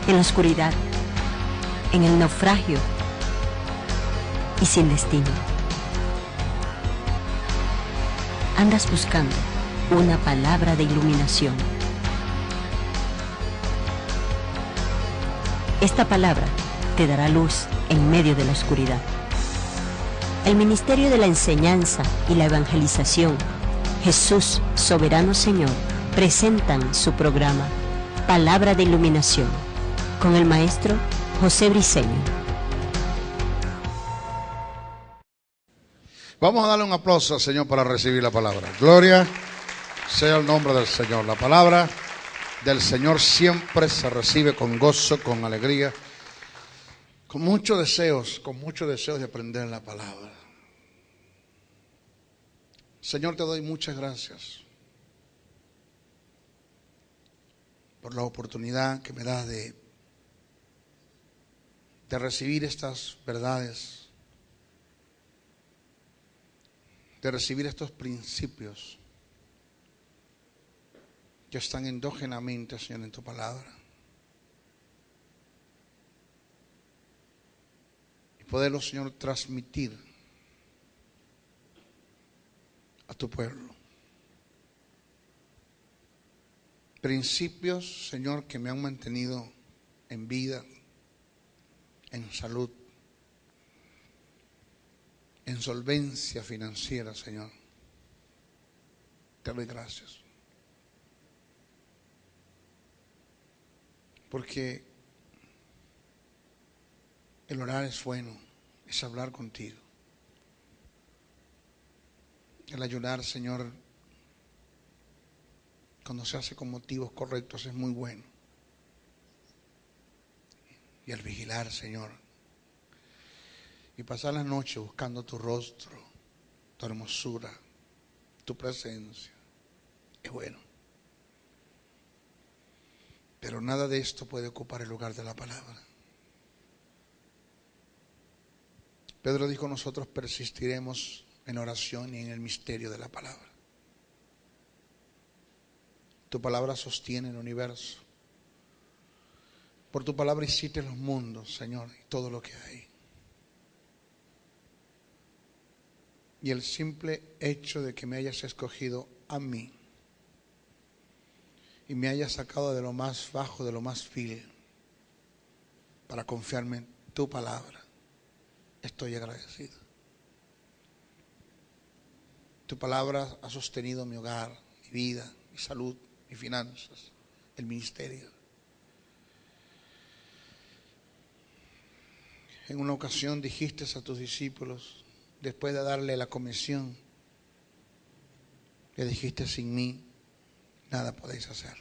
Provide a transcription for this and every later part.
en la oscuridad, en el naufragio y sin destino. Andas buscando una palabra de iluminación. Esta palabra te dará luz en medio de la oscuridad. El Ministerio de la Enseñanza y la Evangelización, Jesús Soberano Señor, presentan su programa Palabra de Iluminación con el maestro José Briceño. Vamos a darle un aplauso al Señor para recibir la palabra. Gloria sea el nombre del Señor. La palabra del Señor siempre se recibe con gozo, con alegría, con muchos deseos de aprender la palabra. Señor, te doy muchas gracias por la oportunidad que me das de recibir estas verdades, de recibir estos principios que están endógenamente, Señor, en tu palabra. Y poderlo, Señor, transmitir a tu pueblo. Principios, Señor, que me han mantenido en vida, en salud, en solvencia financiera, Señor. Te doy gracias. Porque el orar es bueno, es hablar contigo. El ayunar, Señor, cuando se hace con motivos correctos es muy bueno. Y el vigilar, Señor, y pasar la noche buscando tu rostro, tu hermosura, tu presencia, es bueno. Pero nada de esto puede ocupar el lugar de la palabra. Pedro dijo, nosotros persistiremos en oración y en el misterio de la palabra. Tu palabra sostiene el universo. Por tu palabra hiciste los mundos, Señor, y todo lo que hay. Y el simple hecho de que me hayas escogido a mí y me hayas sacado de lo más bajo, de lo más vil, para confiarme en tu palabra, estoy agradecido. Tu palabra ha sostenido mi hogar, mi vida, mi salud, mis finanzas, el ministerio. En una ocasión dijiste a tus discípulos, después de darle la comisión, le dijiste, sin mí nada podéis hacer.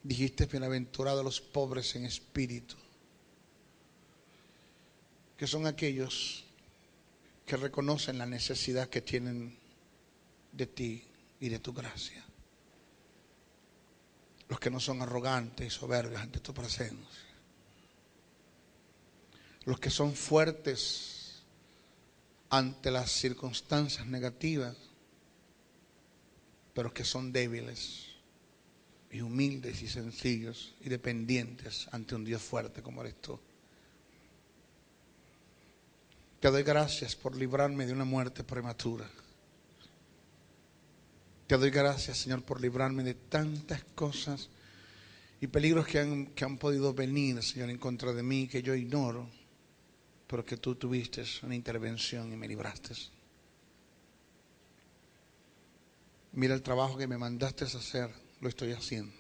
Dijiste, bienaventurados los pobres en espíritu, que son aquellos que reconocen la necesidad que tienen de ti y de tu gracia. Los que no son arrogantes y soberbios ante tu presencia. Los que son fuertes ante las circunstancias negativas, pero que son débiles y humildes y sencillos y dependientes ante un Dios fuerte como eres tú. Te doy gracias por librarme de una muerte prematura. Te doy gracias, Señor, por librarme de tantas cosas y peligros que han podido venir, Señor, en contra de mí, que yo ignoro, pero que tú tuviste una intervención y me libraste. Mira el trabajo que me mandaste a hacer, lo estoy haciendo.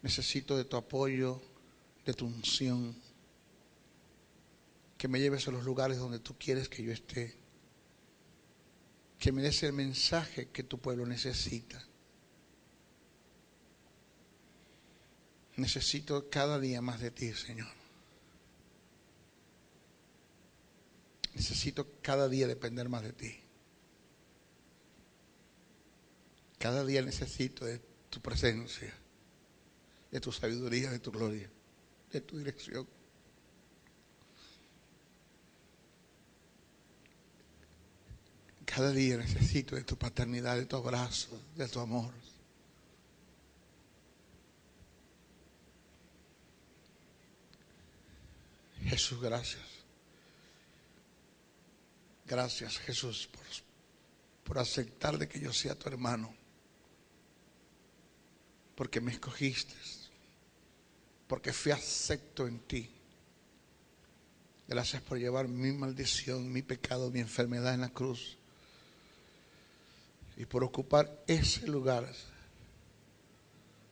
Necesito de tu apoyo, de tu unción, que me lleves a los lugares donde tú quieres que yo esté, que me des el mensaje que tu pueblo necesita. Necesito cada día más de ti, Señor. Necesito cada día depender más de ti. Cada día necesito de tu presencia, de tu sabiduría, de tu gloria, de tu dirección. Cada día necesito de tu paternidad, de tu abrazo, de tu amor. Jesús, gracias. Gracias, Jesús, por aceptar de que yo sea tu hermano. Porque me escogiste. Porque fui acepto en ti. Gracias por llevar mi maldición, mi pecado, mi enfermedad en la cruz. Y por ocupar ese lugar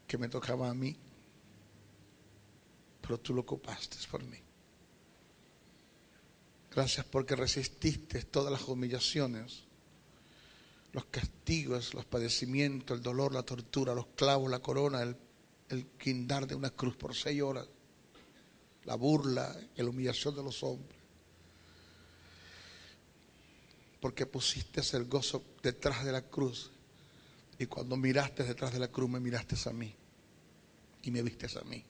que me tocaba a mí. Pero tú lo ocupaste por mí. Gracias porque resististe todas las humillaciones, los castigos, los padecimientos, el dolor, la tortura, los clavos, la corona, el guindar de una cruz por 6 horas, la burla, la humillación de los hombres. Porque pusiste el gozo detrás de la cruz. Y cuando miraste detrás de la cruz, me miraste a mí. Y me viste a mí.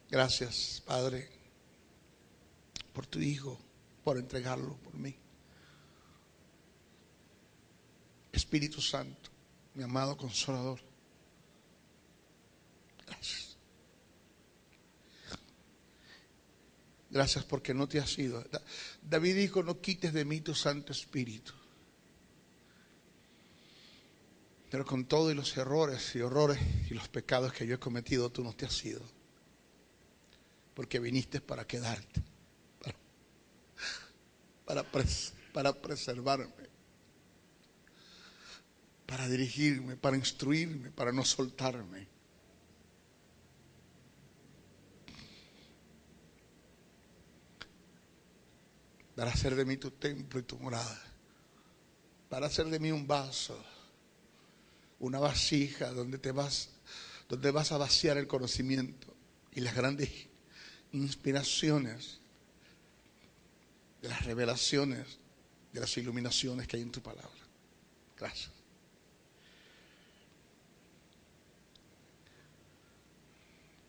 Gracias, Padre, por tu Hijo, por entregarlo por mí. Espíritu Santo, mi amado Consolador, gracias. Gracias porque no te has ido. David dijo, no quites de mí tu Santo Espíritu. Pero con todo y los errores y horrores y los pecados que yo he cometido, tú no te has ido. Porque viniste para quedarte, para preservarme, para dirigirme, para instruirme, para no soltarme. Para hacer de mí tu templo y tu morada, para hacer de mí un vaso, una vasija donde vas a vaciar el conocimiento y las grandes inspiraciones, de las revelaciones, de las iluminaciones que hay en tu palabra. Gracias.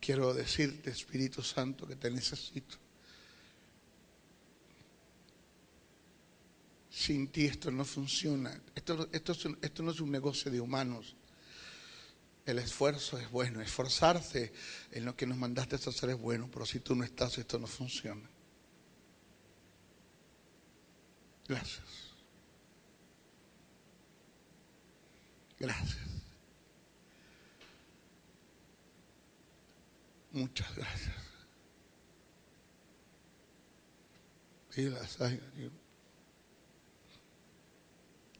Quiero decirte, Espíritu Santo, que te necesito. Sin ti esto no funciona. Esto no es un negocio de humanos. El esfuerzo es bueno, esforzarse en lo que nos mandaste a hacer es bueno, pero si tú no estás, esto no funciona. Gracias. Gracias. Muchas gracias. Y las hay.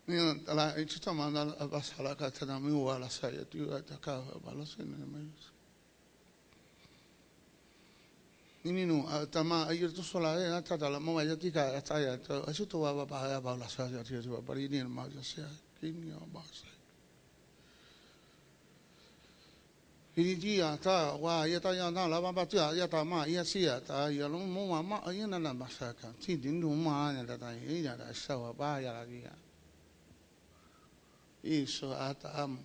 Mira, la esta manda a pasar la casa mi igual a salir, tío, esta casa, para los enemigos. Ini nu, tama ayer tu sola, hasta la mamá ya tica, hasta ya, eso tu va para la sala, tío, para ir en más, ya sea, que ni a base. Ini dia, ta, wah, ya ta ya na, la mamá ya, ya ta ma, ya sí, ta, ya no mamá, ya na la masaka, sí, dindu ma, ya ta, ya la sawa, ba, ya la dia. Isso atam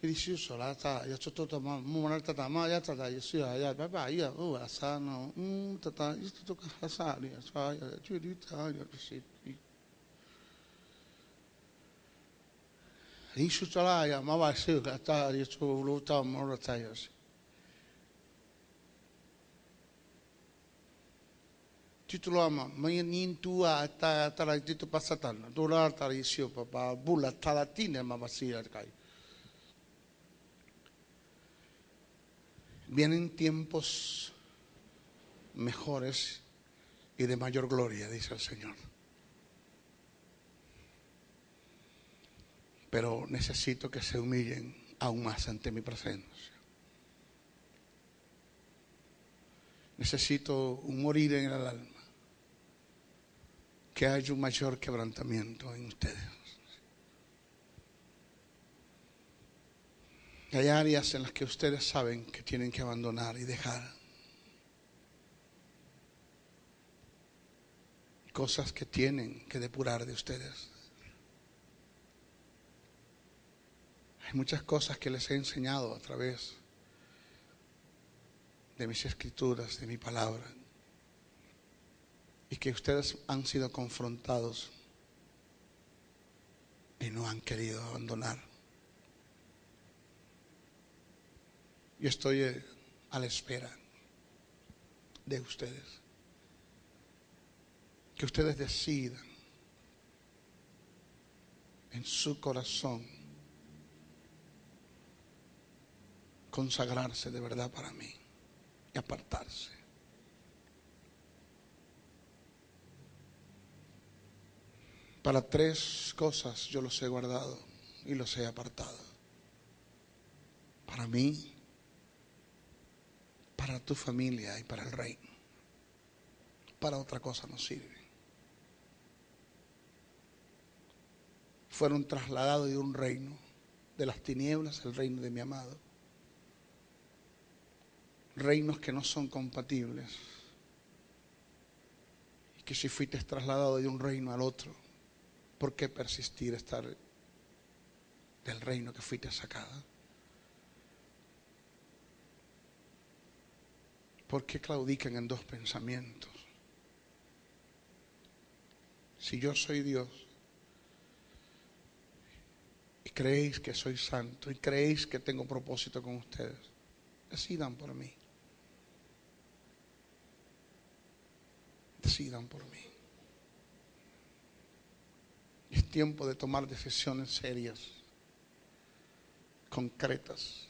irisu solata ya toto ma monalta tama ya tata yesu ya baba ya o asano tata isto to kasali ya ya tuita ya sit irisu sola ya ma va se kata yesu luta morata yas titulo ama mai nintua ta ta tito pasatana dolar ta yesu papa bula talatina ma vasia kai. Vienen tiempos mejores y de mayor gloria, dice el Señor. Pero necesito que se humillen aún más ante mi presencia. Necesito un morir en el alma. Que haya un mayor quebrantamiento en ustedes. Hay áreas en las que ustedes saben que tienen que abandonar y dejar. Cosas que tienen que depurar de ustedes. Hay muchas cosas que les he enseñado a través de mis escrituras, de mi palabra. Y que ustedes han sido confrontados y no han querido abandonar. Y estoy a la espera de ustedes. Que ustedes decidan en su corazón consagrarse de verdad para mí y apartarse. Para 3 cosas yo los he guardado y los he apartado. Para mí, para tu familia y para el reino. Para otra cosa no sirve. Fueron trasladados de un reino, de las tinieblas al reino de mi amado. Reinos que no son compatibles. Y que si fuiste trasladado de un reino al otro, ¿por qué persistir estar del reino que fuiste sacado? ¿Por qué claudican en 2 pensamientos? Si yo soy Dios y creéis que soy santo y creéis que tengo propósito con ustedes, decidan por mí. Decidan por mí. Es tiempo de tomar decisiones serias, concretas.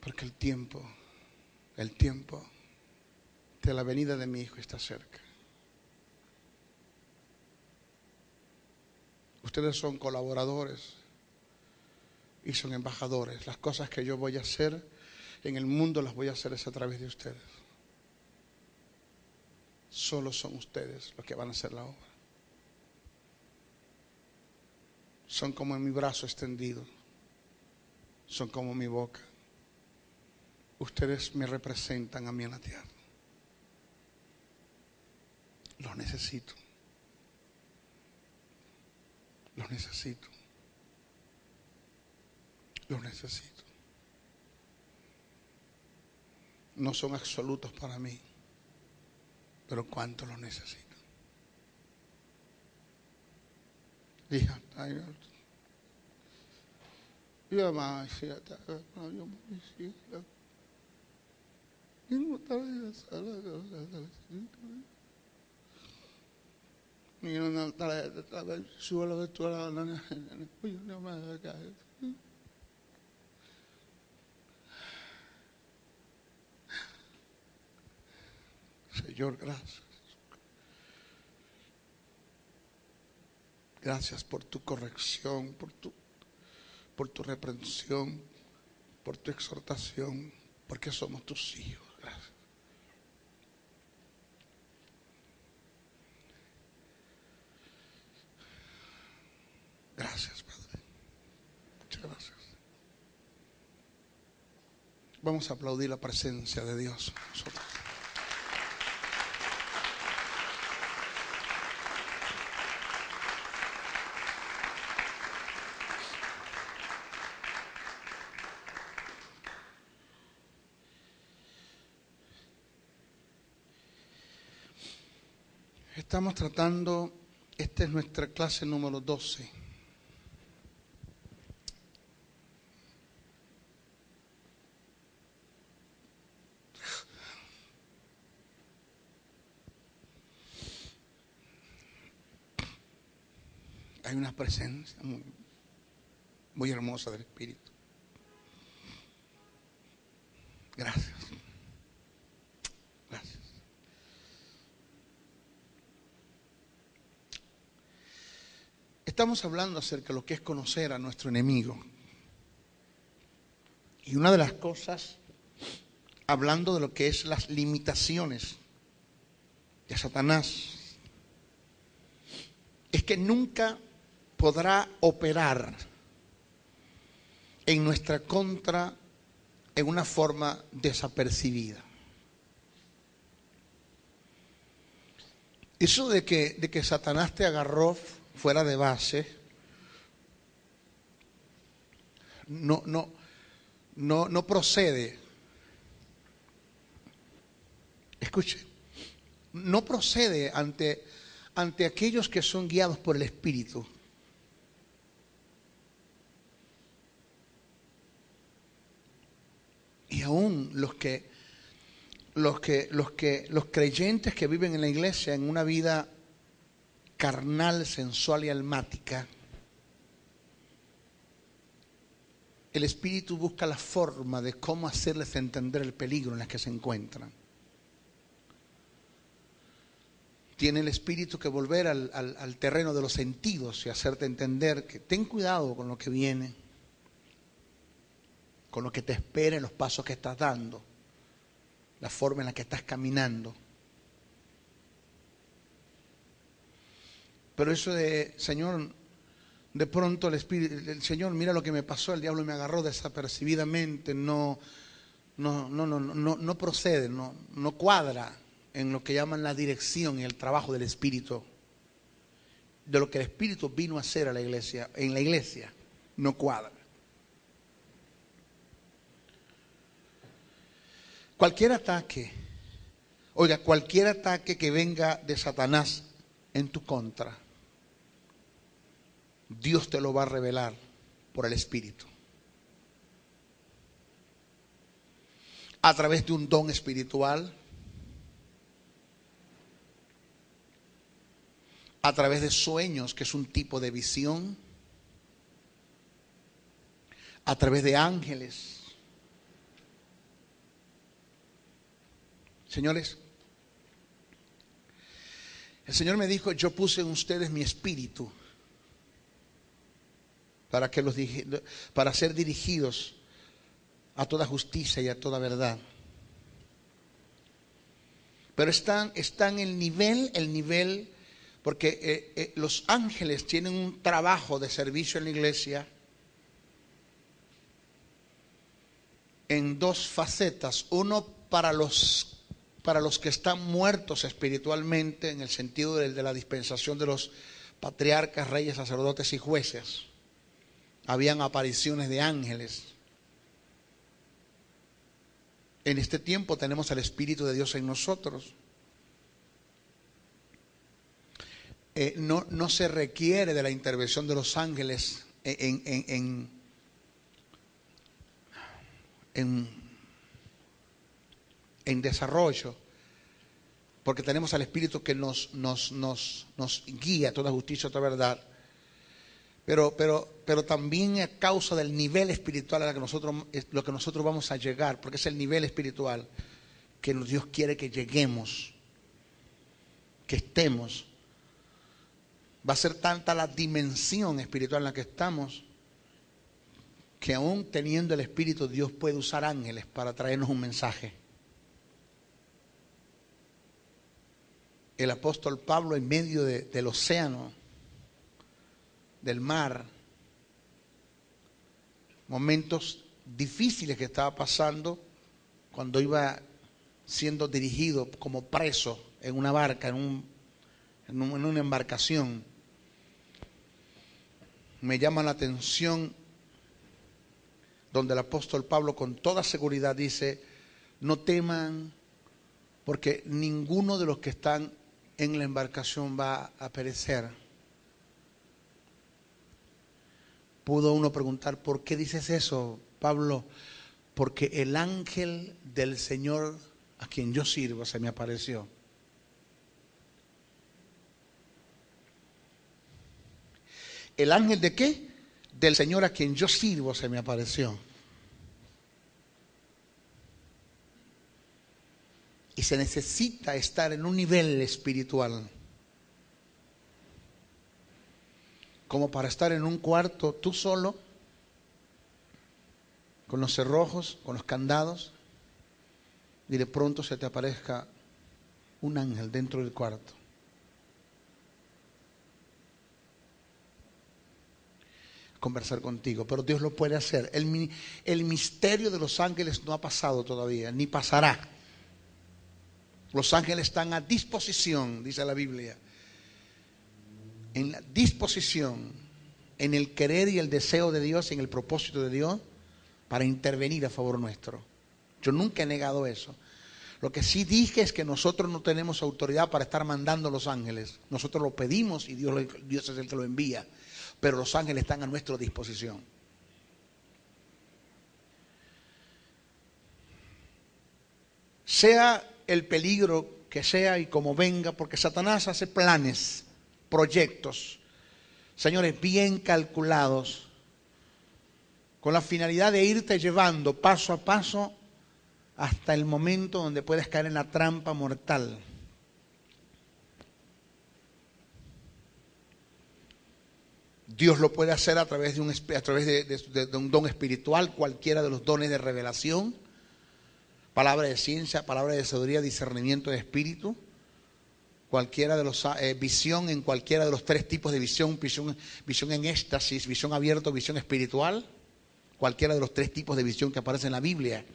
Porque el tiempo de la venida de mi Hijo está cerca. Ustedes son colaboradores y son embajadores. Las cosas que yo voy a hacer en el mundo las voy a hacer a través de ustedes. Solo son ustedes los que van a hacer la obra. Son como mi brazo extendido. Son como mi boca. Ustedes me representan a mí en la tierra. Los necesito. Los necesito. Los necesito. No son absolutos para mí, pero cuánto los necesito. Señor, gracias. Gracias por tu corrección, por tu reprensión, por tu exhortación, porque somos tus hijos. Gracias. Gracias, Padre. Muchas gracias. Vamos a aplaudir la presencia de Dios nosotros. Estamos tratando, esta es nuestra clase número 12. Hay una presencia muy hermosa del Espíritu. Gracias. Gracias. Estamos hablando acerca de lo que es conocer a nuestro enemigo. Y una de las cosas, hablando de lo que es las limitaciones de Satanás, es que nunca podrá operar en nuestra contra en una forma desapercibida. Eso de que Satanás te agarró fuera de base, no procede. Escuche, no procede ante aquellos que son guiados por el Espíritu. viven los creyentes que viven en la iglesia en una vida carnal, sensual y almática, el Espíritu busca la forma de cómo hacerles entender el peligro en el que se encuentran. Tiene el Espíritu que volver al terreno de los sentidos y hacerte entender que ten cuidado con lo que viene, con lo que te espera en los pasos que estás dando, la forma en la que estás caminando. Pero eso de, Señor, de pronto el Señor, mira lo que me pasó, el diablo me agarró desapercibidamente, no procede, no cuadra en lo que llaman la dirección y el trabajo del Espíritu, de lo que el Espíritu vino a hacer a la iglesia, en la iglesia, no cuadra. Cualquier ataque que venga de Satanás en tu contra, Dios te lo va a revelar por el Espíritu. A través de un don espiritual, a través de sueños, que es un tipo de visión, a través de ángeles. Señores, el Señor me dijo, yo puse en ustedes mi espíritu para ser dirigidos a toda justicia y a toda verdad. Pero están el nivel, porque los ángeles tienen un trabajo de servicio en la iglesia en dos facetas. Uno para los que están muertos espiritualmente, en el sentido de la dispensación de los patriarcas, reyes, sacerdotes y jueces. Habían apariciones de ángeles. En este tiempo tenemos el Espíritu de Dios en nosotros. No se requiere de la intervención de los ángeles en desarrollo, porque tenemos al Espíritu que nos guía a toda justicia, a toda verdad. Pero también a causa del nivel espiritual a lo que nosotros vamos a llegar, porque es el nivel espiritual que Dios quiere que lleguemos, que estemos. Va a ser tanta la dimensión espiritual en la que estamos, que aún teniendo el Espíritu, Dios puede usar ángeles para traernos un mensaje. El apóstol Pablo, en medio del océano, del mar, momentos difíciles que estaba pasando, cuando iba siendo dirigido como preso en una barca, en una embarcación, me llama la atención donde el apóstol Pablo con toda seguridad dice, no teman, porque ninguno de los que están en la embarcación va a perecer. Pudo uno preguntar, ¿por qué dices eso, Pablo? Porque el ángel del Señor a quien yo sirvo se me apareció. ¿El ángel de qué? Del Señor a quien yo sirvo se me apareció. Y se necesita estar en un nivel espiritual como para estar en un cuarto tú solo, con los cerrojos, con los candados, y de pronto se te aparezca un ángel dentro del cuarto. Conversar contigo, pero Dios lo puede hacer. El misterio de los ángeles no ha pasado todavía, ni pasará. Los ángeles están a disposición, dice la Biblia, en la disposición, en el querer y el deseo de Dios, en el propósito de Dios, para intervenir a favor nuestro. Yo nunca he negado eso. Lo que sí dije es que nosotros no tenemos autoridad para estar mandando a los ángeles. Nosotros lo pedimos y Dios es el que lo envía. Pero los ángeles están a nuestra disposición. sea el peligro que sea y como venga, porque Satanás hace planes, proyectos, señores, bien calculados, con la finalidad de irte llevando paso a paso hasta el momento donde puedes caer en la trampa mortal. Dios lo puede hacer a través de un don espiritual, cualquiera de los dones de revelación, palabra de ciencia, palabra de sabiduría, discernimiento de espíritu, cualquiera de los visión en cualquiera de los tres tipos de visión, visión en éxtasis, visión abierta, visión espiritual, cualquiera de los tres tipos de visión que aparecen en la Biblia,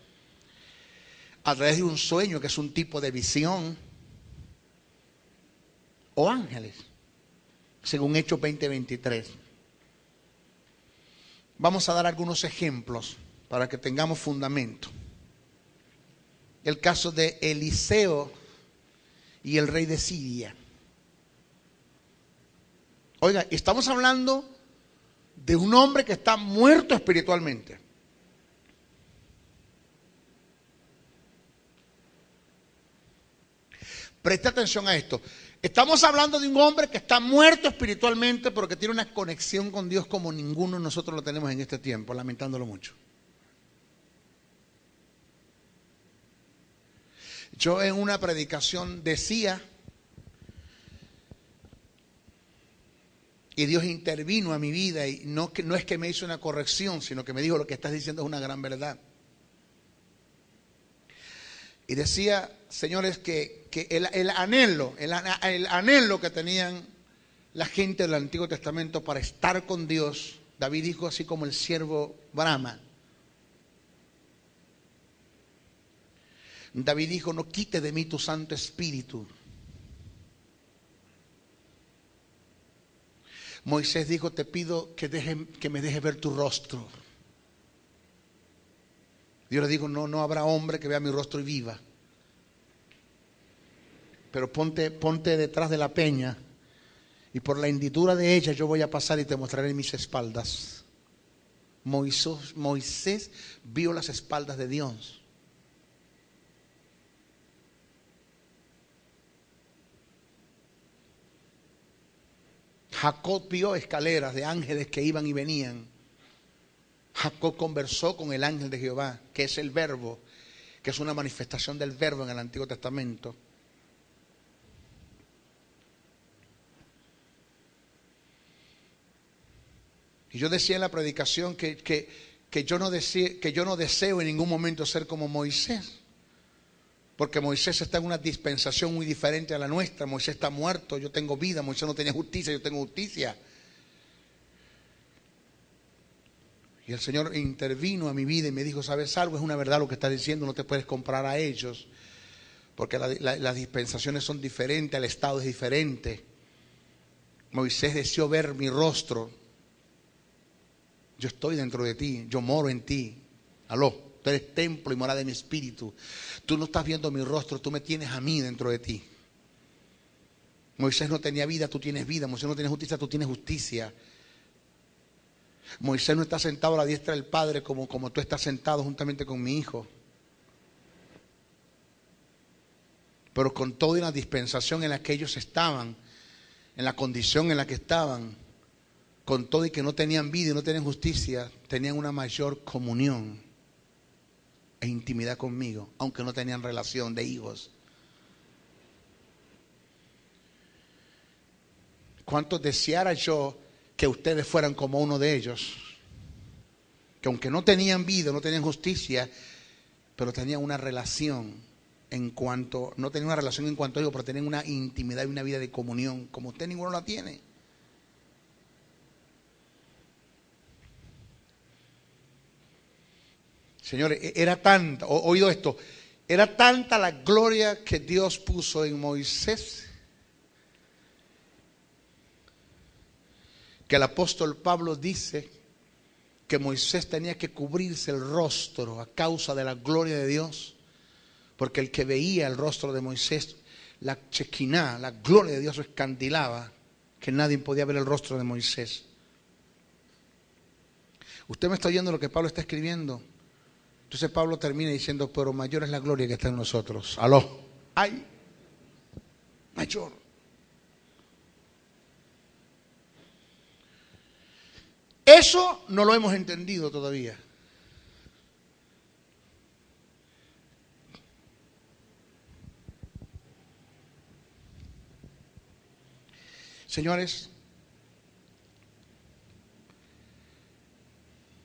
a través de un sueño que es un tipo de visión, o ángeles, según Hechos 20:23. Vamos a dar algunos ejemplos para que tengamos fundamento. El caso de Eliseo y el rey de Siria. Oiga, estamos hablando de un hombre que está muerto espiritualmente. Presta atención a esto. Estamos hablando de un hombre que está muerto espiritualmente, pero que tiene una conexión con Dios como ninguno de nosotros lo tenemos en este tiempo, lamentándolo mucho. Yo en una predicación decía, y Dios intervino a mi vida, y no es que me hizo una corrección, sino que me dijo: lo que estás diciendo es una gran verdad. Y decía, señores, que el anhelo que tenían la gente del Antiguo Testamento para estar con Dios, David dijo, así como el siervo brama. David dijo: no quite de mí tu Santo Espíritu. Moisés dijo: te pido que me dejes ver tu rostro. Dios le dijo: no habrá hombre que vea mi rostro y viva. Pero ponte detrás de la peña, y por la hendidura de ella yo voy a pasar y te mostraré mis espaldas. Moisés vio las espaldas de Dios. Jacob vio escaleras de ángeles que iban y venían. Jacob conversó con el ángel de Jehová, que es el verbo, que es una manifestación del verbo en el Antiguo Testamento. Y yo decía en la predicación que yo no deseo en ningún momento ser como Moisés, porque Moisés está en una dispensación muy diferente a la nuestra. Moisés está muerto, yo tengo vida. Moisés no tenía justicia, yo tengo justicia. Y el Señor intervino a mi vida y me dijo: ¿sabes algo? Es una verdad lo que estás diciendo, no te puedes comparar a ellos, porque las dispensaciones son diferentes, el estado es diferente. Moisés deseó ver mi rostro. Yo estoy dentro de ti, yo moro en ti. Aló. Tú eres templo y morada de mi espíritu. Tú no estás viendo mi rostro, tú me tienes a mí dentro de ti. Moisés no tenía vida, tú tienes vida. Moisés no tenía justicia, tú tienes justicia. Moisés no está sentado a la diestra del Padre como tú estás sentado juntamente con mi hijo. Pero con toda la dispensación en la que ellos estaban, en la condición en la que estaban, con todo y que no tenían vida y no tenían justicia, tenían una mayor comunión e intimidad conmigo, aunque no tenían relación de hijos. ¿Cuántos deseara yo que ustedes fueran como uno de ellos? Que aunque no tenían vida, no tenían justicia, pero tenían una relación no tenían una relación en cuanto a ellos, pero tenían una intimidad y una vida de comunión, como usted ninguno la tiene. Señores, era tanta, oído esto, era tanta la gloria que Dios puso en Moisés, que el apóstol Pablo dice que Moisés tenía que cubrirse el rostro a causa de la gloria de Dios, porque el que veía el rostro de Moisés, la chequiná, la gloria de Dios lo escandilaba, que nadie podía ver el rostro de Moisés. ¿Usted me está oyendo lo que Pablo está escribiendo? Entonces Pablo termina diciendo, pero mayor es la gloria que está en nosotros. Aló. ¡Ay! Mayor. Eso no lo hemos entendido todavía. Señores,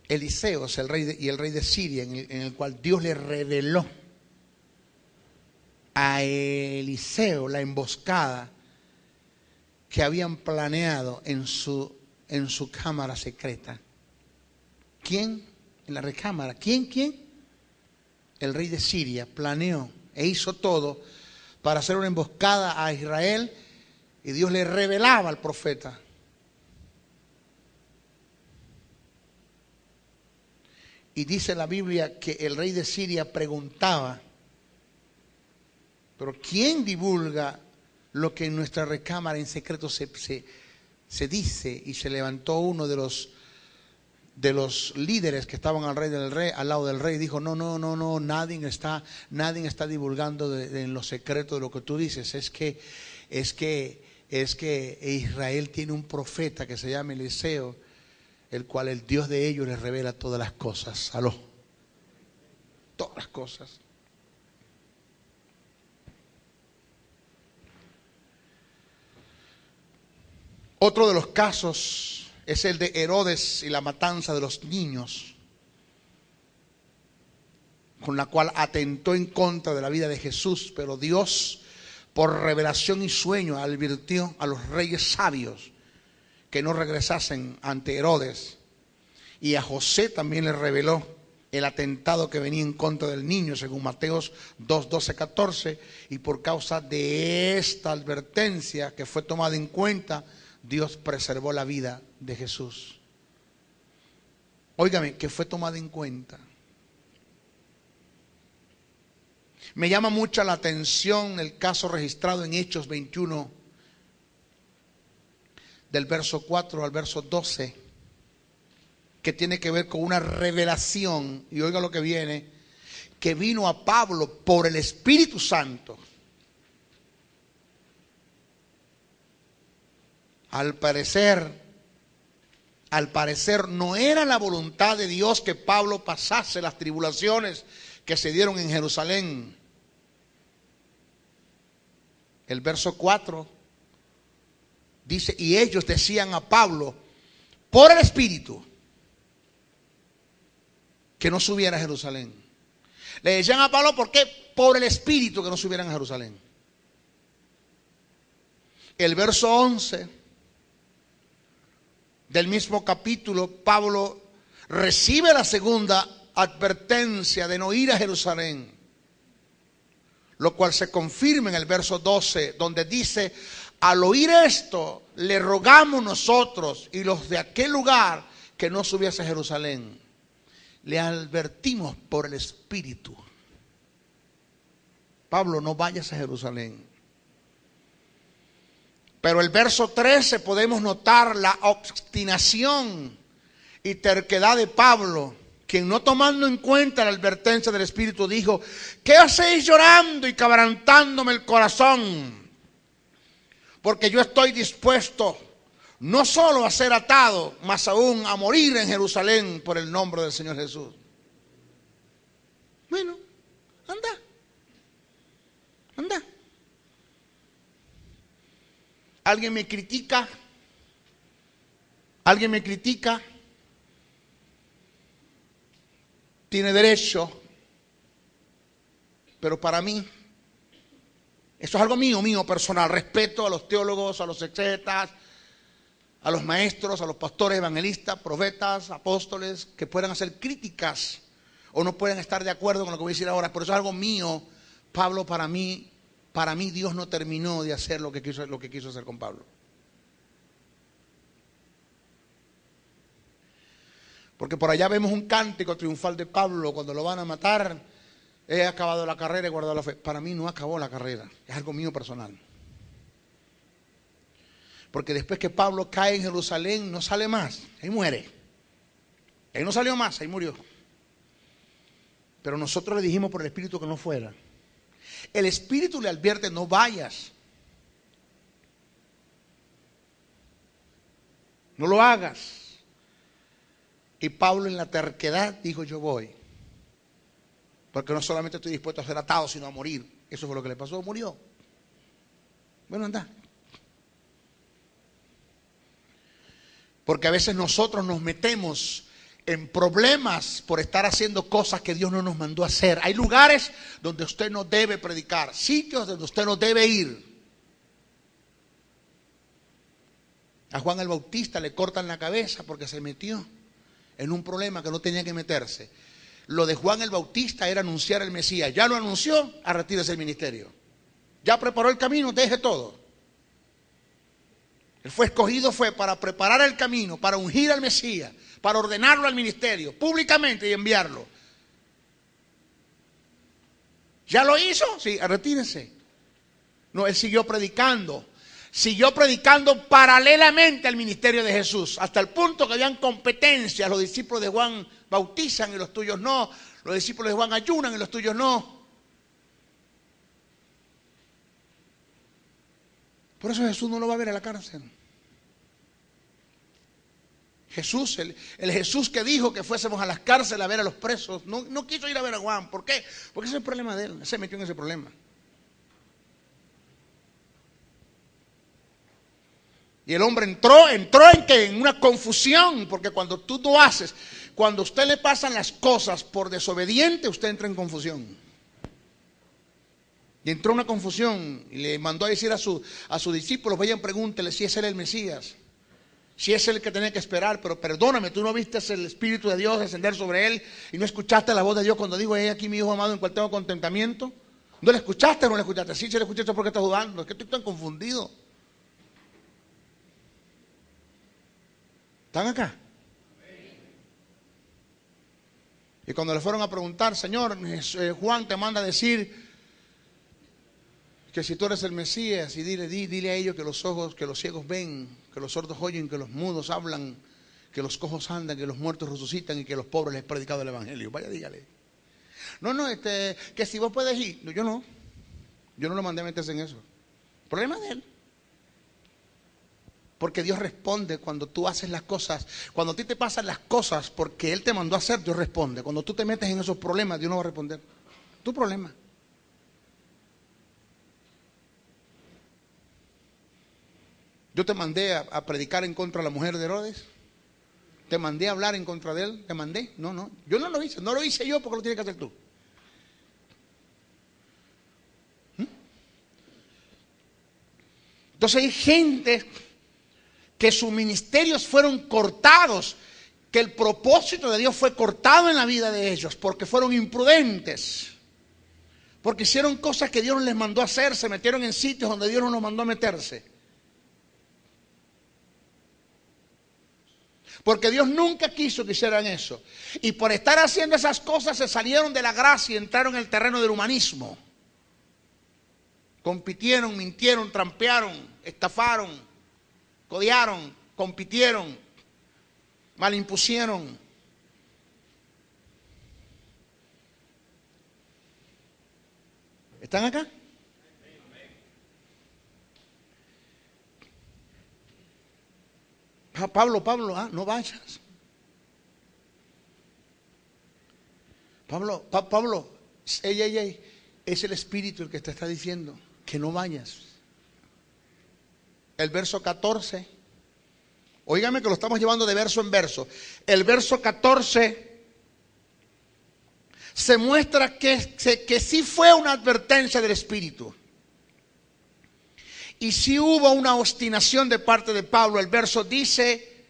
Eliseo es el rey de Siria, en el cual Dios le reveló a Eliseo la emboscada que habían planeado en su cámara secreta. ¿Quién? En la recámara. ¿Quién? El rey de Siria planeó e hizo todo para hacer una emboscada a Israel, y Dios le revelaba al profeta. Y dice la Biblia que el rey de Siria preguntaba, pero ¿quién divulga lo que en nuestra recámara en secreto se dice? Y se levantó uno de los líderes que estaban al lado del rey, y dijo, no, nadie está divulgando en lo secreto de lo que tú dices. Es que Israel tiene un profeta que se llama Eliseo, el cual el Dios de ellos les revela todas las cosas. Aló. Todas las cosas. Otro de los casos es el de Herodes y la matanza de los niños, con la cual atentó en contra de la vida de Jesús, pero Dios, por revelación y sueño, advirtió a los reyes sabios que no regresasen ante Herodes. Y a José también le reveló el atentado que venía en contra del niño, según Mateos 2, 12, 14. Y por causa de esta advertencia que fue tomada en cuenta, Dios preservó la vida de Jesús. Óigame, que fue tomada en cuenta. Me llama mucho la atención el caso registrado en Hechos 21, del verso 4 al verso 12, que tiene que ver con una revelación, y oiga lo que viene, que vino a Pablo por el Espíritu Santo. Al parecer no era la voluntad de Dios que Pablo pasase las tribulaciones que se dieron en Jerusalén. El verso 4 dice, y ellos decían a Pablo, por el Espíritu, que no subiera a Jerusalén. Le decían a Pablo, ¿por qué? Por el Espíritu, que no subieran a Jerusalén. El verso 11 del mismo capítulo, Pablo recibe la segunda advertencia de no ir a Jerusalén, lo cual se confirma en el verso 12, donde dice, al oír esto, le rogamos nosotros y los de aquel lugar que no subiese a Jerusalén. Le advertimos por el Espíritu, Pablo, no vayas a Jerusalén. Pero el verso 13 podemos notar la obstinación y terquedad de Pablo, quien, no tomando en cuenta la advertencia del Espíritu, dijo, ¿qué hacéis llorando y quebrantándome el corazón? Porque yo estoy dispuesto no solo a ser atado, mas aún a morir en Jerusalén por el nombre del Señor Jesús. Bueno, anda. Alguien me critica. Tiene derecho. Pero para mí, esto es algo mío personal. Respeto a los teólogos, a los exegetas, a los maestros, a los pastores, evangelistas, profetas, apóstoles, que puedan hacer críticas o no pueden estar de acuerdo con lo que voy a decir ahora. Pero eso es algo mío. Pablo, para mí Dios no terminó de hacer lo que quiso hacer con Pablo. Porque por allá vemos un cántico triunfal de Pablo cuando lo van a matar. He acabado la carrera, he guardado la fe. Para mí no acabó la carrera, es algo mío personal. Porque después que Pablo cae en Jerusalén, no sale más, ahí muere. Ahí no salió más, ahí murió. Pero nosotros le dijimos por el Espíritu que no fuera. El Espíritu le advierte, no vayas. No lo hagas. Y Pablo en la terquedad dijo, yo voy. Porque no solamente estoy dispuesto a ser atado, sino a morir. Eso fue lo que le pasó, murió. Bueno, anda. Porque a veces nosotros nos metemos en problemas por estar haciendo cosas que Dios no nos mandó a hacer. Hay lugares donde usted no debe predicar, sitios donde usted no debe ir. A Juan el Bautista le cortan la cabeza porque se metió en un problema que no tenía que meterse. Lo de Juan el Bautista era anunciar el Mesías. Ya lo anunció, retírese del ministerio. Ya preparó el camino, deje todo. Él fue escogido para preparar el camino, para ungir al Mesías, para ordenarlo al ministerio, públicamente y enviarlo. ¿Ya lo hizo? Sí, retírese. No, él siguió predicando paralelamente al ministerio de Jesús, hasta el punto que habían competencias. Los discípulos de Juan bautizan y los tuyos no. Los discípulos de Juan ayunan y los tuyos no. Por eso Jesús no lo va a ver a la cárcel. Jesús, el Jesús que dijo que fuésemos a las cárceles a ver a los presos, no quiso ir a ver a Juan. ¿Por qué? Porque ese es el problema de él. Se metió en ese problema. Y el hombre entró en ¿qué? En una confusión, porque cuando tú no haces, cuando a usted le pasan las cosas por desobediente, usted entra en confusión. Y entró en una confusión y le mandó a decir a sus discípulos, vayan, pregúntele si es él el Mesías, si es él el que tenía que esperar, pero perdóname, tú no viste el Espíritu de Dios descender sobre él y no escuchaste la voz de Dios cuando dijo, aquí mi hijo amado en cual tengo contentamiento. ¿No le escuchaste o no le escuchaste? Sí, se le escuchaste porque estás dudando, es que estoy tan confundido. ¿Están acá? Y cuando le fueron a preguntar, Señor, Juan te manda a decir que si tú eres el Mesías, y dile a ellos que los ciegos ven, que los sordos oyen, que los mudos hablan, que los cojos andan, que los muertos resucitan y que los pobres les he predicado el Evangelio. Vaya, dígale. Que si vos puedes ir. No, yo no lo mandé a meterse en eso. Problema de él. Porque Dios responde cuando tú haces las cosas. Cuando a ti te pasan las cosas porque Él te mandó a hacer, Dios responde. Cuando tú te metes en esos problemas, Dios no va a responder. Tu problema. Yo te mandé a predicar en contra de la mujer de Herodes. Te mandé a hablar en contra de él. Te mandé. No. Yo no lo hice. No lo hice yo porque lo tienes que hacer tú. Entonces hay gente que sus ministerios fueron cortados, que el propósito de Dios fue cortado en la vida de ellos, porque fueron imprudentes, porque hicieron cosas que Dios no les mandó a hacer, se metieron en sitios donde Dios no nos mandó a meterse. Porque Dios nunca quiso que hicieran eso. Y por estar haciendo esas cosas se salieron de la gracia y entraron en el terreno del humanismo. Compitieron, mintieron, trampearon, estafaron, codearon, compitieron, malimpusieron. ¿Están acá? Pablo, no vayas. Pablo, es el Espíritu el que te está diciendo que no vayas. El verso 14, óigame que lo estamos llevando de verso en verso. El verso 14 se muestra que sí fue una advertencia del Espíritu. Y sí hubo una obstinación de parte de Pablo. El verso dice,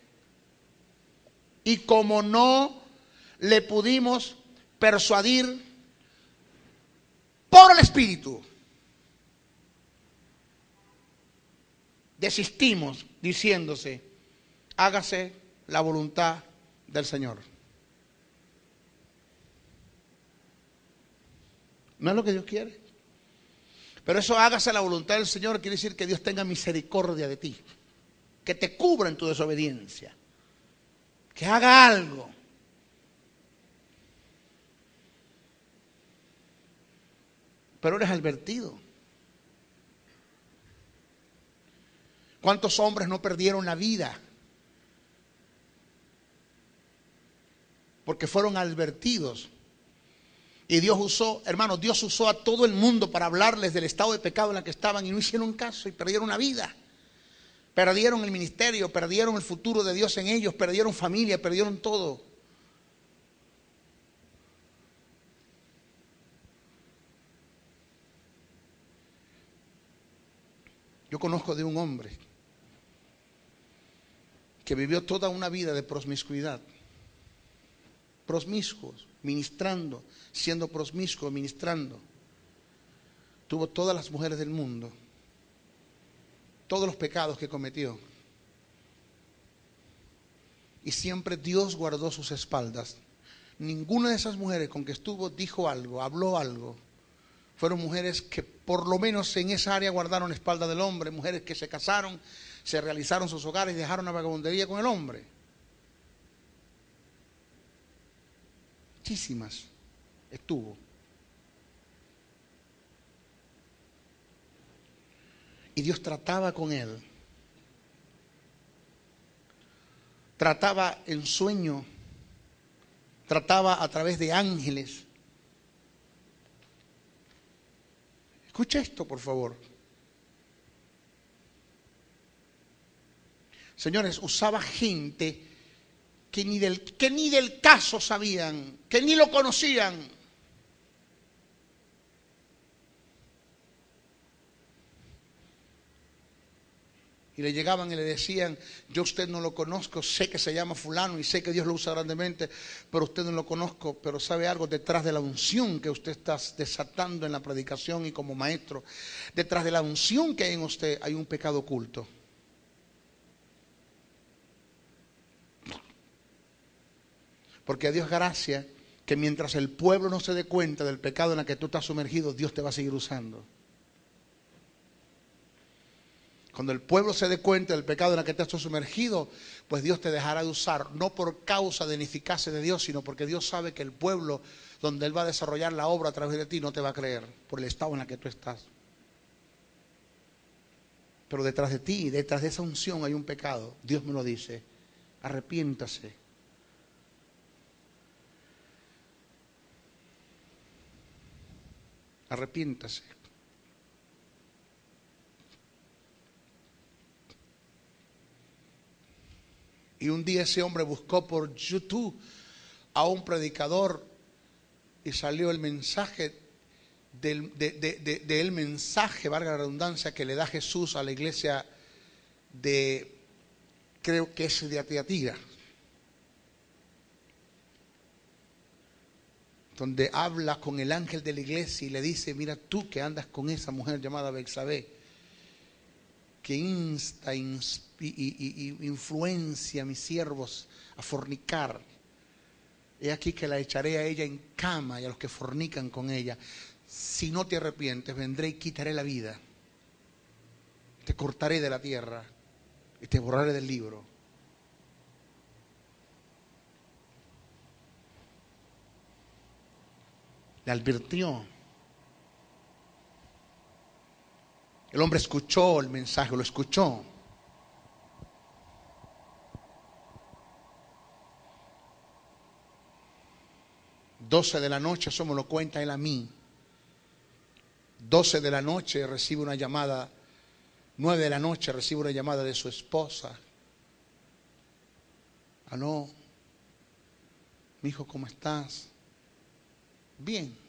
y como no le pudimos persuadir por el Espíritu, desistimos diciéndose, hágase la voluntad del Señor. ¿No es lo que Dios quiere? Pero eso, hágase la voluntad del Señor, quiere decir que Dios tenga misericordia de ti, que te cubra en tu desobediencia, que haga algo. pero eres advertido. ¿Cuántos hombres no perdieron la vida? Porque fueron advertidos. Y Dios usó, hermanos, Dios usó a todo el mundo para hablarles del estado de pecado en el que estaban y no hicieron caso y perdieron la vida. Perdieron el ministerio, perdieron el futuro de Dios en ellos, perdieron familia, perdieron todo. Yo conozco de un hombre que vivió toda una vida de promiscuidad. Promiscuos, ministrando, siendo promiscuo, ministrando. Tuvo todas las mujeres del mundo, todos los pecados que cometió. Y siempre Dios guardó sus espaldas. Ninguna de esas mujeres con que estuvo dijo algo, habló algo. Fueron mujeres que por lo menos en esa área guardaron la espalda del hombre, mujeres que se casaron, se realizaron sus hogares y dejaron la vagabundería con el hombre. Muchísimas estuvo. Y Dios trataba con él. Trataba en sueño. Trataba a través de ángeles. Escucha esto, por favor. Señores, usaba gente que ni del caso sabían, que ni lo conocían. Y le llegaban y le decían: yo a usted no lo conozco, sé que se llama fulano y sé que Dios lo usa grandemente, pero usted no lo conozco, pero sabe algo, detrás de la unción que usted está desatando en la predicación y como maestro, detrás de la unción que hay en usted hay un pecado oculto. Porque a Dios gracia que mientras el pueblo no se dé cuenta del pecado en el que tú estás sumergido, Dios te va a seguir usando. Cuando el pueblo se dé cuenta del pecado en el que estás sumergido, pues Dios te dejará de usar, no por causa de ineficacia de Dios, sino porque Dios sabe que el pueblo donde Él va a desarrollar la obra a través de ti no te va a creer por el estado en el que tú estás. Pero detrás de ti, detrás de esa unción hay un pecado. Dios me lo dice: arrepiéntase. Arrepiéntase. Y un día ese hombre buscó por YouTube a un predicador y salió el mensaje del mensaje, valga la redundancia, que le da Jesús a la iglesia de, creo que es de Tiatira, donde habla con el ángel de la iglesia y le dice: mira, tú que andas con esa mujer llamada Betsabé, que insta y influencia a mis siervos a fornicar, he aquí que la echaré a ella en cama y a los que fornican con ella. Si no te arrepientes, vendré y quitaré la vida, te cortaré de la tierra y te borraré del libro. Le advirtió. El hombre escuchó el mensaje, lo escuchó. Doce de la noche, eso me lo cuenta él a mí. 12 de la noche recibe una llamada, 9 de la noche recibe una llamada de su esposa. Aló, mi hijo, ¿cómo estás? Bien.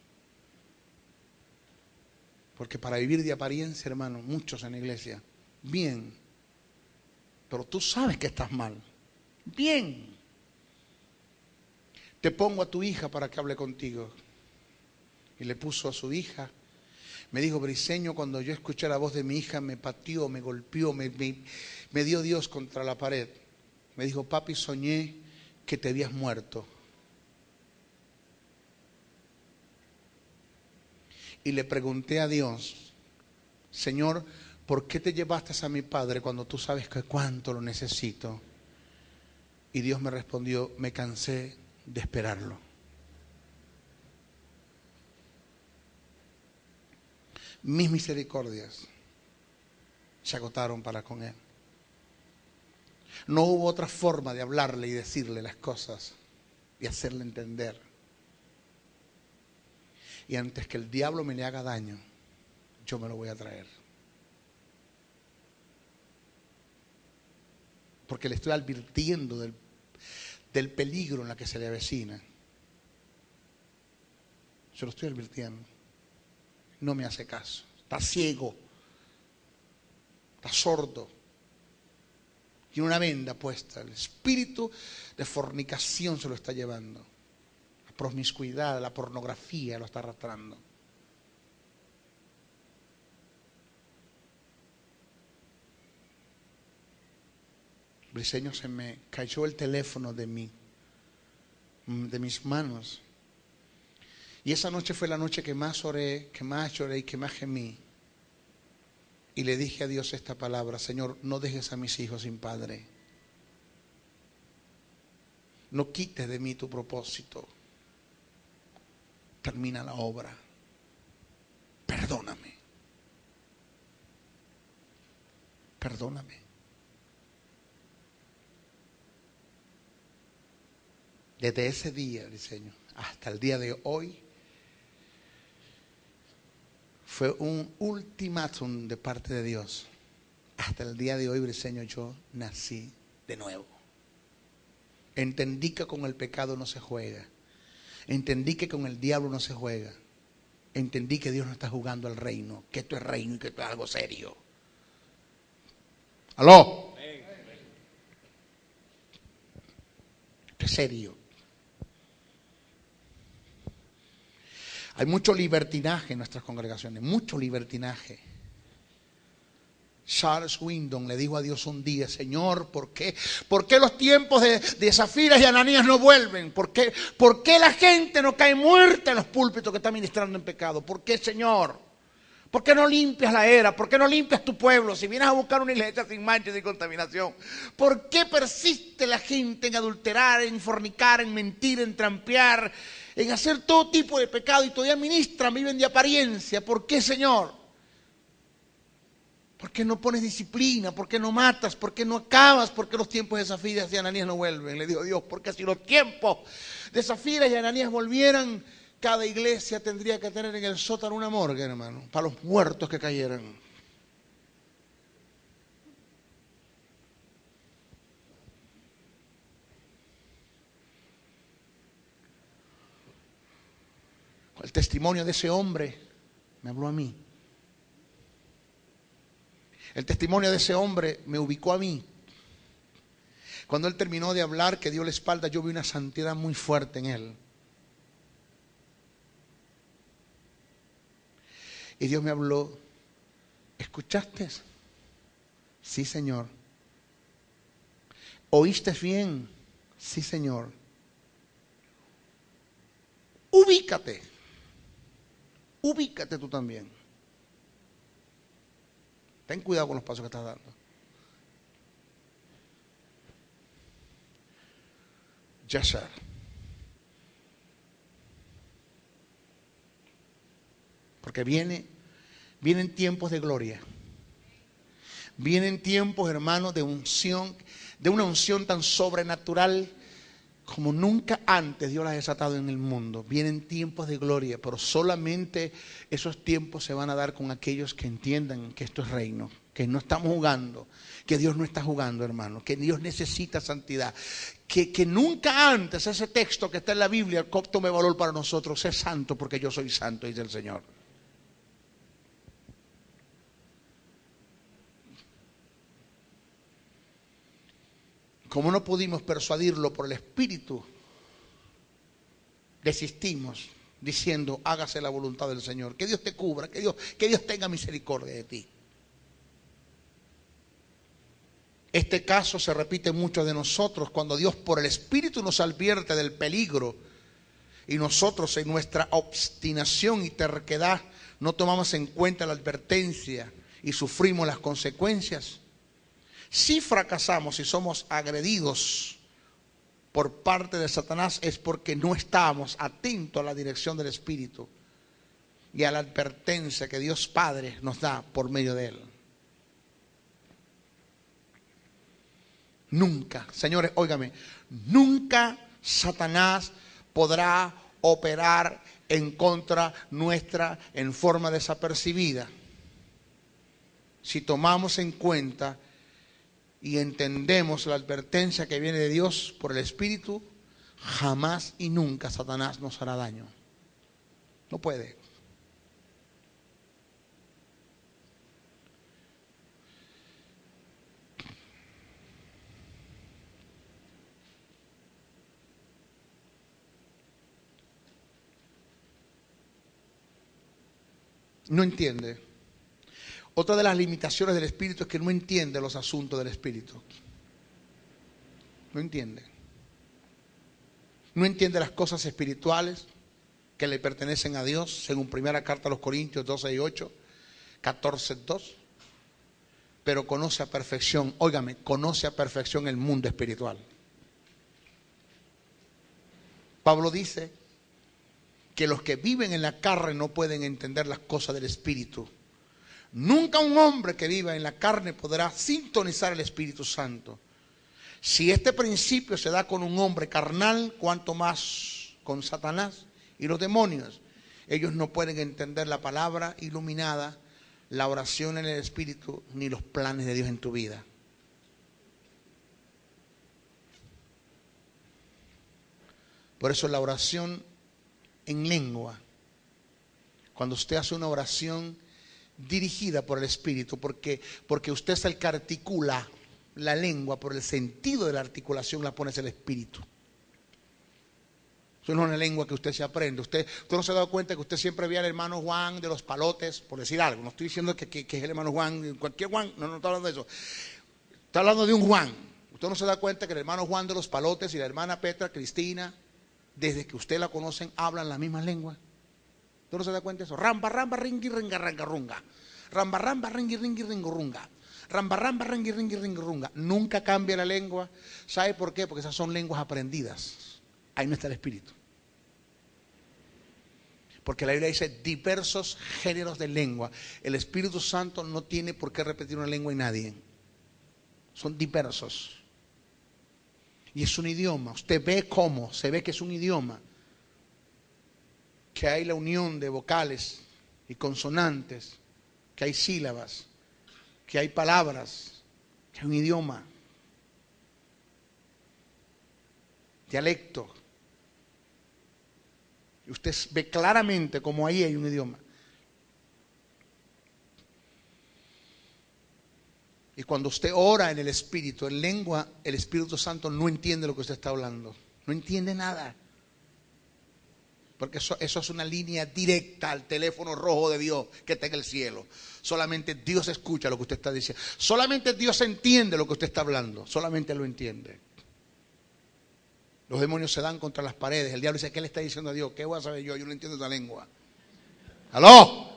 Porque para vivir de apariencia, hermano, muchos en la iglesia, bien. Pero tú sabes que estás mal. Bien. Te pongo a tu hija para que hable contigo. Y le puso a su hija. Me dijo: Briceño, cuando yo escuché la voz de mi hija, me pateó, me golpeó, me dio Dios contra la pared. Me dijo: papi, soñé que te habías muerto. Y le pregunté a Dios: Señor, ¿por qué te llevaste a mi padre cuando tú sabes que cuánto lo necesito? Y Dios me respondió: me cansé de esperarlo. mis misericordias se agotaron para con él. No hubo otra forma de hablarle y decirle las cosas y hacerle entender. Y antes que el diablo me le haga daño, yo me lo voy a traer. Porque le estoy advirtiendo del peligro en la que se le avecina. Se lo estoy advirtiendo. No me hace caso. Está ciego. Está sordo. Tiene una venda puesta. El espíritu de fornicación se lo está llevando. La promiscuidad, la pornografía lo está arrastrando. Briseño, se me cayó el teléfono de mis manos. Y esa noche fue la noche que más oré, que más lloré y que más gemí. Y le dije a Dios esta palabra: Señor, no dejes a mis hijos sin padre. No quites de mí tu propósito. Termina la obra. Perdóname. Perdóname. Desde ese día, Briseño, hasta el día de hoy, fue un ultimátum de parte de Dios. Hasta el día de hoy, Briseño, yo nací de nuevo. Entendí que con el pecado no se juega. Entendí que con el diablo no se juega. Entendí que Dios no está jugando al reino, que esto es reino y que esto es algo serio. ¿Aló? Esto es serio. Hay mucho libertinaje en nuestras congregaciones, mucho libertinaje. Charles Wyndon le dijo a Dios un día: Señor, ¿por qué los tiempos de Zafiras y Ananías no vuelven? ¿Por qué la gente no cae muerta en los púlpitos que está ministrando en pecado? ¿Por qué, Señor? ¿Por qué no limpias la era? ¿Por qué no limpias tu pueblo? Si vienes a buscar una iglesia sin mancha y sin contaminación, ¿por qué persiste la gente en adulterar, en fornicar, en mentir, en trampear, en hacer todo tipo de pecado y todavía ministran, viven de apariencia? ¿Por qué, Señor? ¿Por qué no pones disciplina? ¿Por qué no matas? ¿Por qué no acabas? ¿Por qué los tiempos de Zafiras y Ananías no vuelven? Le dijo Dios: porque si los tiempos de Zafiras y Ananías volvieran, cada iglesia tendría que tener en el sótano una morgue, hermano, para los muertos que cayeran. El testimonio de ese hombre me habló a mí. El testimonio de ese hombre me ubicó a mí. Cuando él terminó de hablar, que dio la espalda, yo vi una santidad muy fuerte en él. Y Dios me habló: ¿escuchaste? Sí, Señor. ¿Oíste bien? Sí, Señor. Ubícate. Ubícate tú también. Ten cuidado con los pasos que estás dando. Yes, sir. Porque vienen tiempos de gloria. Vienen tiempos, hermanos, de unción, de una unción tan sobrenatural como nunca antes Dios la ha desatado en el mundo. Vienen tiempos de gloria, pero solamente esos tiempos se van a dar con aquellos que entiendan que esto es reino, que no estamos jugando, que Dios no está jugando, hermano, que Dios necesita santidad, que nunca antes ese texto que está en la Biblia tome valor para nosotros: sé santo porque yo soy santo, dice el Señor. Como no pudimos persuadirlo por el Espíritu, desistimos diciendo: hágase la voluntad del Señor. Que Dios te cubra, que Dios tenga misericordia de ti. Este caso se repite en muchos de nosotros cuando Dios por el Espíritu nos advierte del peligro y nosotros en nuestra obstinación y terquedad no tomamos en cuenta la advertencia y sufrimos las consecuencias. Si fracasamos y somos agredidos por parte de Satanás, es porque no estábamos atentos a la dirección del Espíritu. y a la advertencia que Dios Padre nos da por medio de Él. Nunca, señores, óigame, nunca Satanás podrá operar en contra nuestra en forma desapercibida. Si tomamos en cuenta y entendemos la advertencia que viene de Dios por el Espíritu, jamás y nunca Satanás nos hará daño. No puede. No entiende. Otra de las limitaciones del Espíritu es que no entiende los asuntos del Espíritu. No entiende. No entiende las cosas espirituales que le pertenecen a Dios, según primera carta a los Corintios 12:8, 14:2. Pero conoce a perfección, óigame, conoce a perfección el mundo espiritual. Pablo dice que los que viven en la carne no pueden entender las cosas del Espíritu. Nunca un hombre que viva en la carne podrá sintonizar el Espíritu Santo. Si este principio se da con un hombre carnal, cuanto más con Satanás y los demonios. Ellos no pueden entender la palabra iluminada, la oración en el Espíritu, ni los planes de Dios en tu vida. Por eso la oración en lengua, cuando usted hace una oración dirigida por el Espíritu, porque usted es el que articula la lengua, por el sentido de la articulación la pone el Espíritu. Eso no es una lengua que usted se aprende. Usted no se ha dado cuenta que usted siempre ve al hermano Juan de los Palotes, por decir algo. No estoy diciendo que es el hermano Juan, cualquier Juan, no estoy hablando de eso. Está hablando de un Juan. Usted no se da cuenta que el hermano Juan de los Palotes y la hermana Petra Cristina, desde que usted la conocen, hablan las mismas lenguas. ¿Usted no se da cuenta de eso? Ramba, ramba, ringi, ringa, ranga, runga. Ramba, ramba, ringi, ringi, ringo, runga. Ramba, ramba, ringi, ringi, ringo, runga. Nunca cambia la lengua. ¿Sabe por qué? Porque esas son lenguas aprendidas. Ahí no está el Espíritu. Porque la Biblia dice diversos géneros de lengua. El Espíritu Santo no tiene por qué repetir una lengua en nadie. Son diversos. Y es un idioma. Usted ve cómo, se ve que es un idioma. Que hay la unión de vocales y consonantes. Que hay sílabas. Que hay palabras. Que hay un idioma. Dialecto. Y usted ve claramente cómo ahí hay un idioma. Y cuando usted ora en el Espíritu, en lengua, el Espíritu Santo no entiende lo que usted está hablando. No entiende nada. Porque eso es una línea directa al teléfono rojo de Dios que está en el cielo. Solamente Dios escucha lo que usted está diciendo. Solamente Dios entiende lo que usted está hablando. Solamente lo entiende. Los demonios se dan contra las paredes. El diablo dice, ¿qué le está diciendo a Dios? ¿Qué voy a saber yo? Yo no entiendo esa lengua. ¡Aló!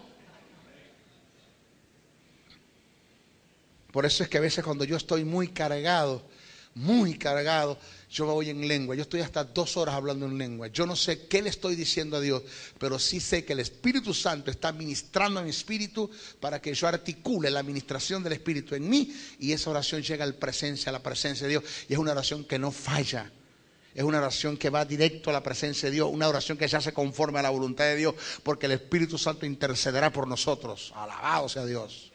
Por eso es que a veces cuando yo estoy muy cargado, yo me voy en lengua. Yo estoy hasta 2 horas hablando en lengua. Yo no sé qué le estoy diciendo a Dios, pero sí sé que el Espíritu Santo está ministrando a mi espíritu para que yo articule la administración del Espíritu en mí y esa oración llega a la presencia de Dios. Y es una oración que no falla. Es una oración que va directo a la presencia de Dios, una oración que se hace conforme a la voluntad de Dios, porque el Espíritu Santo intercederá por nosotros. Alabado sea Dios.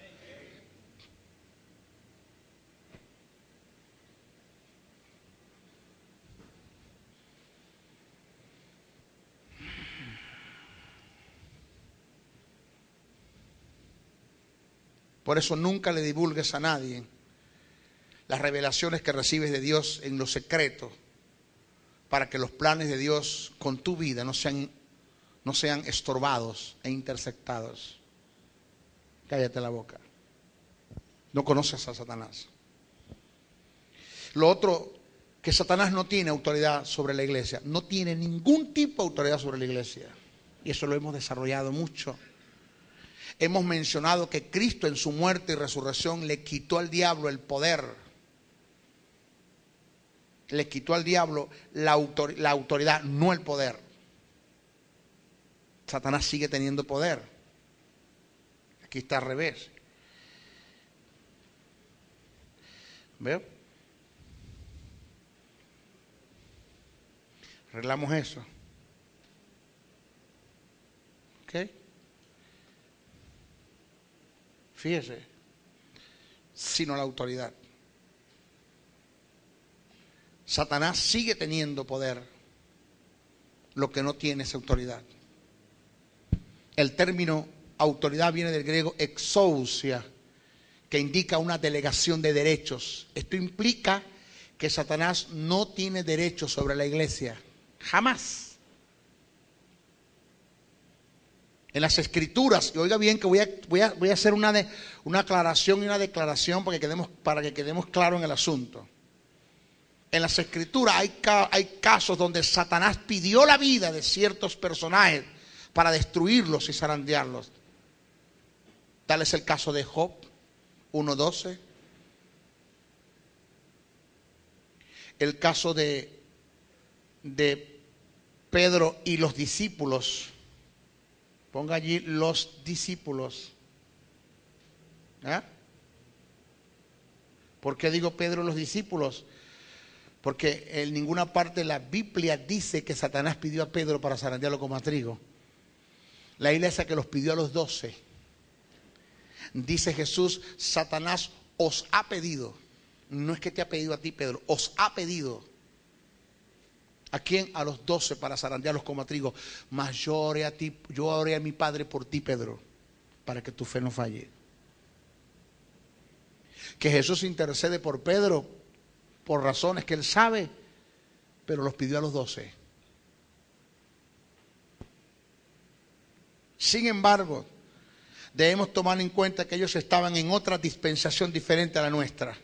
Por eso nunca le divulgues a nadie las revelaciones que recibes de Dios en lo secreto, para que los planes de Dios con tu vida no sean estorbados e interceptados. Cállate la boca. No conoces a Satanás. Lo otro, que Satanás no tiene autoridad sobre la iglesia. No tiene ningún tipo de autoridad sobre la iglesia. Y eso lo hemos desarrollado mucho. Hemos mencionado que Cristo en su muerte y resurrección le quitó al diablo el poder. Le quitó al diablo la autoridad, no el poder. Satanás sigue teniendo poder. Aquí está al revés. ¿Veo? Arreglamos eso. ¿Ok? Fíjese. Sino la autoridad. Satanás sigue teniendo poder. Lo que no tiene es autoridad. El término autoridad viene del griego exousia, que indica una delegación de derechos. Esto implica que Satanás no tiene derechos sobre la iglesia. Jamás. En las escrituras, y oiga bien que voy a hacer una aclaración y una declaración para que quedemos claros en el asunto. En las escrituras hay casos donde Satanás pidió la vida de ciertos personajes para destruirlos y zarandearlos. Tal es el caso de Job 1:12. El caso de Pedro y los discípulos. Ponga allí los discípulos. ¿Ah? ¿Por qué digo Pedro y los discípulos? Porque en ninguna parte de la Biblia dice que Satanás pidió a Pedro para zarandearlo como a trigo. La iglesia que los pidió a los 12. Dice Jesús, Satanás os ha pedido. No es que te ha pedido a ti, Pedro, os ha pedido. ¿A quién? A los 12 para zarandearlos como a trigo. Mas yo oré a mi Padre por ti, Pedro, para que tu fe no falle. Que Jesús intercede por Pedro por razones que él sabe, pero los pidió a los 12. Sin embargo, debemos tomar en cuenta que ellos estaban en otra dispensación diferente a la nuestra.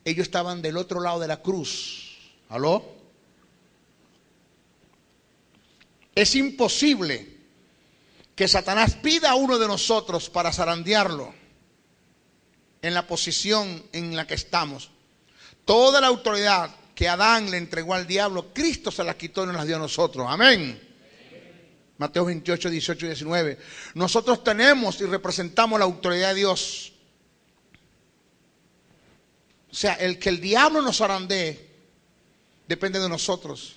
Ellos estaban del otro lado de la cruz. ¿Aló? Es imposible que Satanás pida a uno de nosotros para zarandearlo en la posición en la que estamos. Toda la autoridad que Adán le entregó al diablo, Cristo se la quitó y nos la dio a nosotros. Amén. Mateo 28, 18 y 19. Nosotros tenemos y representamos la autoridad de Dios. O sea, el que el diablo nos zarandee depende de nosotros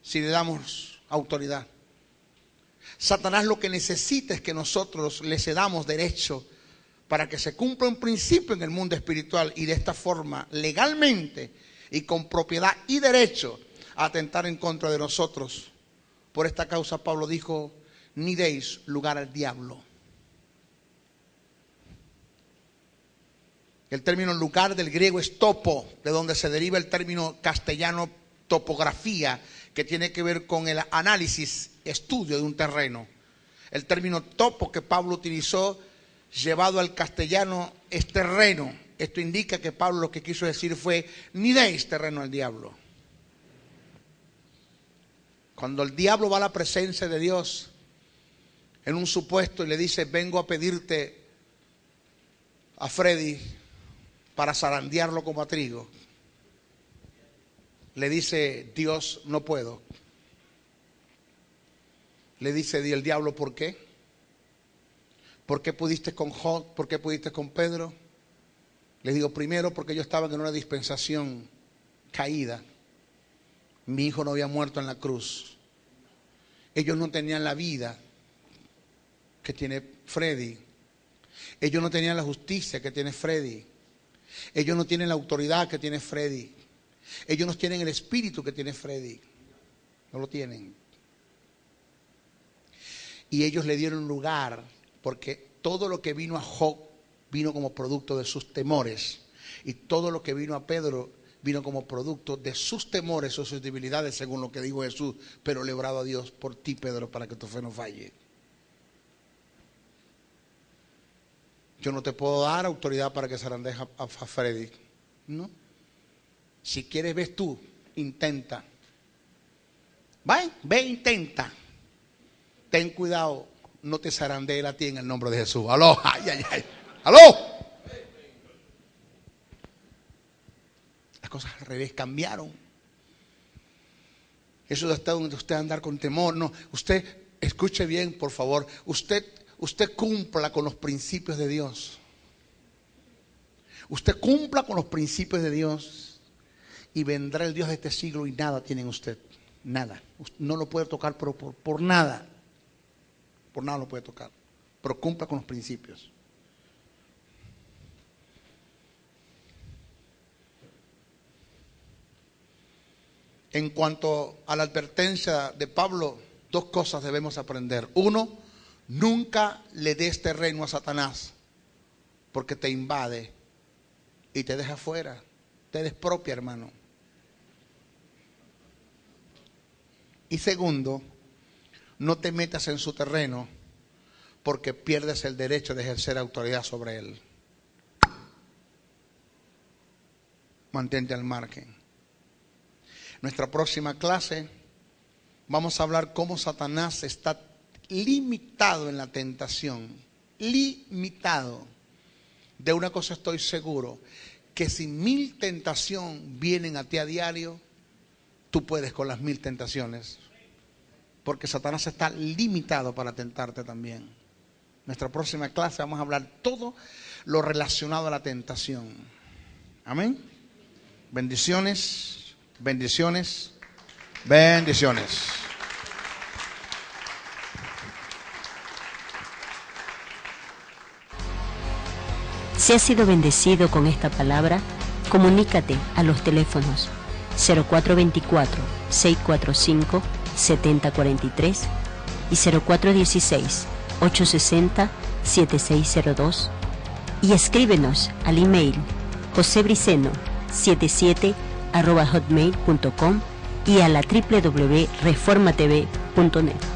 si le damos autoridad. Satanás lo que necesita es que nosotros le cedamos derecho para que se cumpla un principio en el mundo espiritual y de esta forma, legalmente y con propiedad y derecho, a atentar en contra de nosotros. Por esta causa Pablo dijo, ni deis lugar al diablo. El término lugar del griego es topo, de donde se deriva el término castellano topografía, que tiene que ver con el análisis, estudio de un terreno. El término topo que Pablo utilizó, llevado al castellano, es terreno. Esto indica que Pablo lo que quiso decir fue, ni deis terreno al diablo. Cuando el diablo va a la presencia de Dios en un supuesto y le dice, vengo a pedirte a Freddy para zarandearlo como a trigo, le dice Dios, no puedo. Le dice el diablo, ¿por qué? ¿Por qué pudiste con Job? ¿Por qué pudiste con Pedro? Le digo, primero porque ellos estaban en una dispensación caída. Mi hijo no había muerto en la cruz. Ellos no tenían la vida que tiene Freddy. Ellos no tenían la justicia que tiene Freddy. Ellos no tienen la autoridad que tiene Freddy. Ellos no tienen el espíritu que tiene Freddy. No lo tienen. Y ellos le dieron lugar porque todo lo que vino a Job vino como producto de sus temores. Y todo lo que vino a Pedro vino como producto de sus temores o sus debilidades, según lo que dijo Jesús. Pero le he orado a Dios por ti, Pedro, para que tu fe no falle. Yo no te puedo dar autoridad para que zarandees a Freddy. No. Si quieres, ves tú, intenta. Ve, intenta. Ten cuidado, no te zarandee a ti en el nombre de Jesús. Aló, ay. Aló. Las cosas al revés cambiaron. Eso de usted andar con temor, no. Usted, escuche bien, por favor. Usted cumpla con los principios de Dios. Usted cumpla con los principios de Dios y vendrá el Dios de este siglo y nada tiene en usted. Nada. No lo puede tocar por nada. Por nada lo puede tocar. Pero cumpla con los principios. En cuanto a la advertencia de Pablo, dos cosas debemos aprender. Uno, nunca le des terreno a Satanás, porque te invade y te deja fuera, te despropia, hermano. Y segundo, no te metas en su terreno, porque pierdes el derecho de ejercer autoridad sobre él. Mantente al margen. Nuestra próxima clase vamos a hablar cómo Satanás está limitado en la tentación. Limitado. De una cosa estoy seguro, que si 1000 tentaciones vienen a ti a diario, tú puedes con las 1000 tentaciones. Porque Satanás está limitado para tentarte también. Nuestra próxima clase vamos a hablar todo lo relacionado a la tentación. Amén. Bendiciones. Bendiciones, bendiciones. Si has sido bendecido con esta palabra, comunícate a los teléfonos 0424-645-7043 y 0416-860-7602 y escríbenos al email josebriceno77@hotmail.com y a la www.reformatv.net.